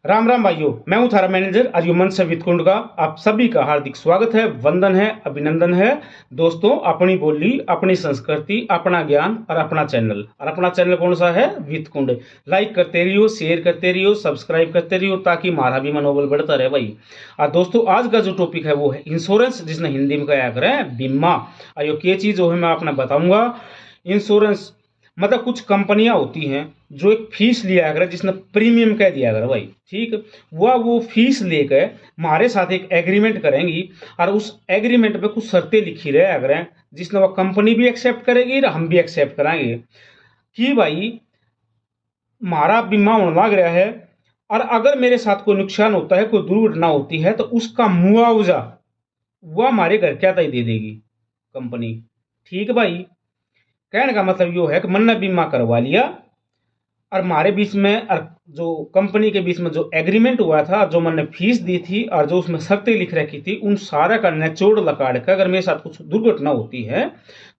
राम राम भाइयों, मैं हूं थारा मैनेजर अर्जुमन से वितकुंड का आप सभी का हार्दिक स्वागत है, वंदन है, अभिनंदन है। दोस्तों, अपनी बोली, अपनी संस्कृति, अपना ज्ञान और अपना चैनल कौन सा है? वितकुंड। लाइक करते रहियो, शेयर करते रहियो, सब्सक्राइब करते रहियो ताकि हमारा भी मनोबल बढ़ता रहे भाई। और दोस्तों, आज का जो टॉपिक है वो है इंश्योरेंस, जिसने हिंदी में कहा करें बीमा। आयो ये चीज़ जो है मैं आपने बताऊंगा। इंश्योरेंस मतलब कुछ कंपनियां होती हैं जो एक फीस लिया करें, जिसने प्रीमियम कह दिया करें भाई, ठीक। वह वो फीस लेकर हमारे साथ एक एग्रीमेंट करेंगी और उस एग्रीमेंट में कुछ शर्तें लिखी रहे करें, जिसने वह कंपनी भी एक्सेप्ट करेगी और हम भी एक्सेप्ट कराएंगे कि भाई हमारा बीमा होने लग रहा है और अगर मेरे साथ कोई नुकसान होता है, कोई दुर्घटना होती है, तो उसका मुआवजा वह हमारे घर क्या तय दे देगी कंपनी, ठीक भाई। कहने का मतलब यो है कि मन ने बीमा करवा लिया और हमारे बीच में और जो कंपनी के बीच में जो एग्रीमेंट हुआ था, जो मैंने फीस दी थी और जो उसमें शर्तें लिख रखी थी, उन सारा का निचोड़ लकाड़ कर अगर मेरे साथ कुछ दुर्घटना होती है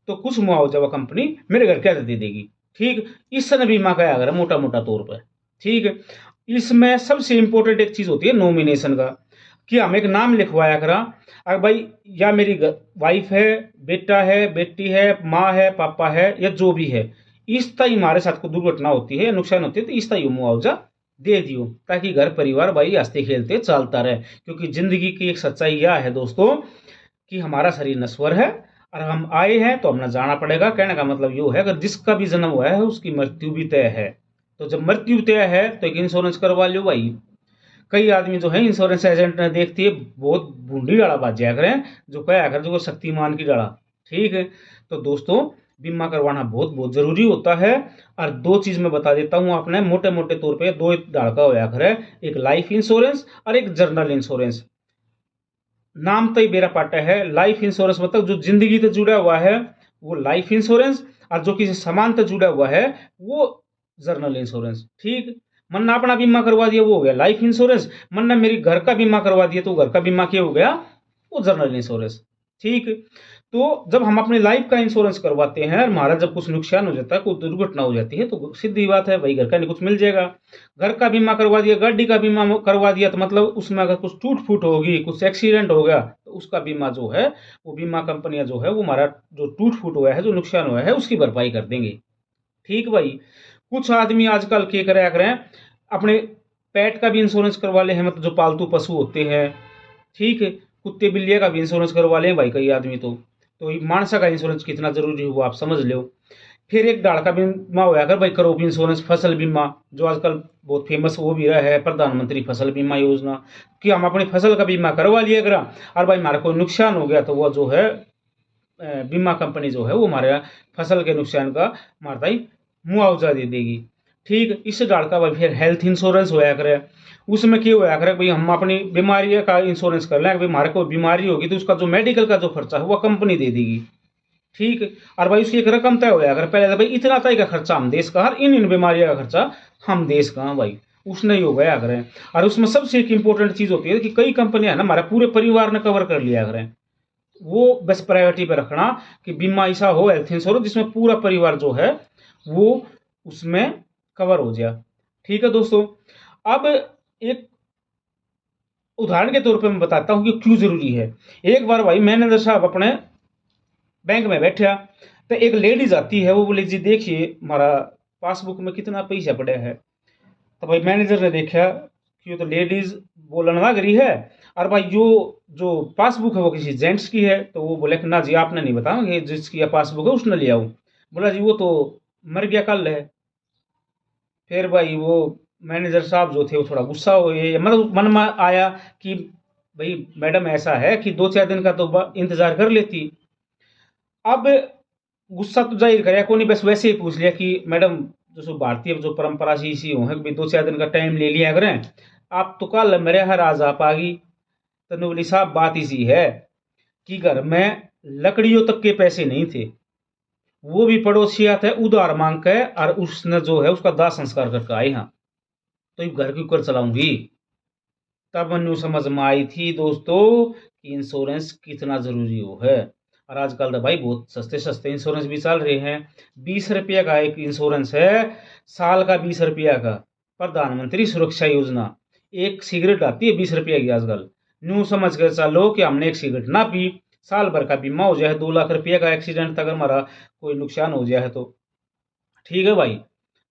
तो कुछ मुआवजा वह कंपनी मेरे घर कैसे दे देगी, ठीक। इस तरह बीमा का अगर मोटा मोटा तौर पर, ठीक। इसमें सबसे इंपॉर्टेंट एक चीज होती है नॉमिनेशन का, कि हम एक नाम लिखवाया करा। अगर भाई या मेरी वाइफ है, बेटा है, बेटी है, माँ है, पापा है, या जो भी है, इस तरह हमारे साथ कोई दुर्घटना होती है या नुकसान होती है तो इस तरह मुआवजा दे दियो, ताकि घर परिवार भाई हंसते खेलते चलता रहे। क्योंकि जिंदगी की एक सच्चाई यह है दोस्तों कि हमारा शरीर नश्वर है और हम आए हैं तो हमें जाना पड़ेगा। कहने का मतलब यो है अगर जिसका भी जन्म हुआ है उसकी मृत्यु भी तय है, तो जब मृत्यु तय है तो एक इंश्योरेंस करवा लो भाई। कई आदमी जो है इंश्योरेंस एजेंट ने देखती है बहुत बूढ़ी डाला बाज जाया करें, जो कहा कर जो शक्तिमान की डाला, ठीक है। तो दोस्तों, बीमा करवाना बहुत बहुत जरूरी होता है। और दो चीज मैं बता देता हूं आपने, मोटे मोटे तौर पे दो धड़का होया करे, एक लाइफ इंश्योरेंस और एक जनरल इंश्योरेंस। नाम तो ही बेरा पाटा है। लाइफ इंश्योरेंस मतलब जो जिंदगी से जुड़ा हुआ है वो लाइफ इंश्योरेंस, और जो किसी सामान से जुड़ा हुआ है वो जर्नल इंश्योरेंस, ठीक। मन ने अपना बीमा करवा दिया वो हो गया लाइफ इंश्योरेंस, मन ने मेरी घर का बीमा करवा दिया तो घर का बीमा क्या हो गया? वो जर्नल इंश्योरेंस, ठीक। तो जब हम अपनी लाइफ का इंश्योरेंस करवाते हैं और हमारा जब कुछ नुकसान हो जाता है, कोई दुर्घटना हो जाती है, तो सीधी बात है भाई घर का नहीं कुछ मिल जाएगा। घर का बीमा करवा दिया, गाड़ी का बीमा करवा दिया, तो मतलब उसमें अगर कुछ टूट फूट होगी, कुछ एक्सीडेंट हो गया, तो उसका बीमा जो है वो बीमा कंपनियां जो है वो हमारा जो टूट फूट हुआ है, जो नुकसान हुआ है, उसकी भरपाई कर देंगे, ठीक भाई। कुछ आदमी आजकल क्या कराया करें, अपने पेट का भी इंश्योरेंस करवा ले हैं, मतलब जो पालतू पशु होते हैं, ठीक है। कुत्ते बिल्लिया का भी इंश्योरेंस करवा ले भाई कई आदमी तो ये मानसा का इंश्योरेंस कितना जरूरी हुआ आप समझ लो। फिर एक डाल का बीमा होया कर भाई, क्रॉप इंश्योरेंस, फसल बीमा, जो आजकल बहुत फेमस वो भी रहा है, प्रधानमंत्री फसल बीमा योजना, कि हम अपनी फसल का बीमा करवा लिया करा और भाई हमारा कोई नुकसान हो गया तो वो जो है बीमा कंपनी जो है वो हमारे फसल के नुकसान का हमारा ही मुआवजा दे देगी, ठीक। इससे डाल का भाई फिर हेल्थ इंश्योरेंस होया करे। उसमें क्या होया करे भाई, हम अपनी बीमारी का इंश्योरेंस कर लें, भाई हमारे को बीमारी होगी तो उसका जो मेडिकल का जो खर्चा है वो कंपनी दे देगी, ठीक। और भाई उसकी एक रकम तय होया अगर पहले तो भाई इतना तय का खर्चा हम देश का, हर इन बीमारियों का खर्चा हम देश का भाई उसने ही हो गया करें। और उसमें सबसे एक इंपॉर्टेंट चीज होती है कि कई कंपनियां ना हमारे पूरे परिवार ने कवर कर लिया करें, वो बस प्रायोरिटी पे रखना कि बीमा ऐसा हो हेल्थ इंश्योरेंस जिसमें पूरा परिवार जो है वो उसमें कवर हो जाए, ठीक है दोस्तों। अब एक उदाहरण के तौर पे मैं बताता हूं कि क्यों जरूरी है। एक बार भाई मैनेजर साहब अपने बैंक में बैठा, तो एक लेडीज आती है, वो बोले जी देखिए हमारा पासबुक में कितना पैसा पड़ा है। तो भाई मैनेजर ने देखा कि ये तो लेडीज बोलने लग रही है, और भाई जो जो पासबुक है वो किसी जेंट्स की है, तो वो बोले कि ना जी आपने नहीं बताया कि जिसकी पासबुक है उसने लिया। बोला जी वो तो मर गया कल है। फिर भाई वो मैनेजर साहब जो थे वो थोड़ा गुस्सा हो गए, मतलब मन में आया कि भाई मैडम ऐसा है कि दो चार दिन का तो इंतजार कर लेती। अब गुस्सा तो जाहिर करे को नहीं, बस वैसे ही पूछ लिया कि मैडम जो सो भारतीय जो परंपरा सी इसी हो है कि भाई दो चार दिन का टाइम ले लिया करें, आप तो कल मेरे हर आज आप आ गई। तो बोली साहब बात इसी है कि घर में लकड़ियों तक के पैसे नहीं थे, वो भी पड़ोसी आते उधार मांग के, और उसने जो है उसका दाह संस्कार करके आए हैं, तो ये घर क्यों कर चलाऊंगी। तब मैंने समझ में आई थी दोस्तों कि इंश्योरेंस कितना जरूरी हो है। और आजकल तो भाई बहुत सस्ते सस्ते इंश्योरेंस भी चल रहे हैं। 20 रुपये का एक इंश्योरेंस है, साल का 20 रुपया का, प्रधानमंत्री सुरक्षा योजना। एक सिगरेट आती है 20 रुपये की आजकल, न्यू समझ कर चलो कि हमने एक सिगरेट ना पी, साल भर का बीमा हो जाए, 2 लाख रुपये का एक्सीडेंट अगर हमारा कोई नुकसान हो जाए तो। ठीक है भाई।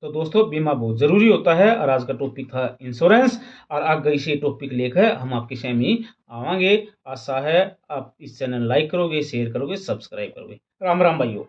तो दोस्तों बीमा बहुत ज़रूरी होता है, और आज का टॉपिक था इंश्योरेंस, और आगे इसे टॉपिक लेकर हम आपके सामने आवांगे। आशा है आप इस चैनल लाइक करोगे, शेयर करोगे, सब्सक्राइब करोगे। राम राम भाइयों।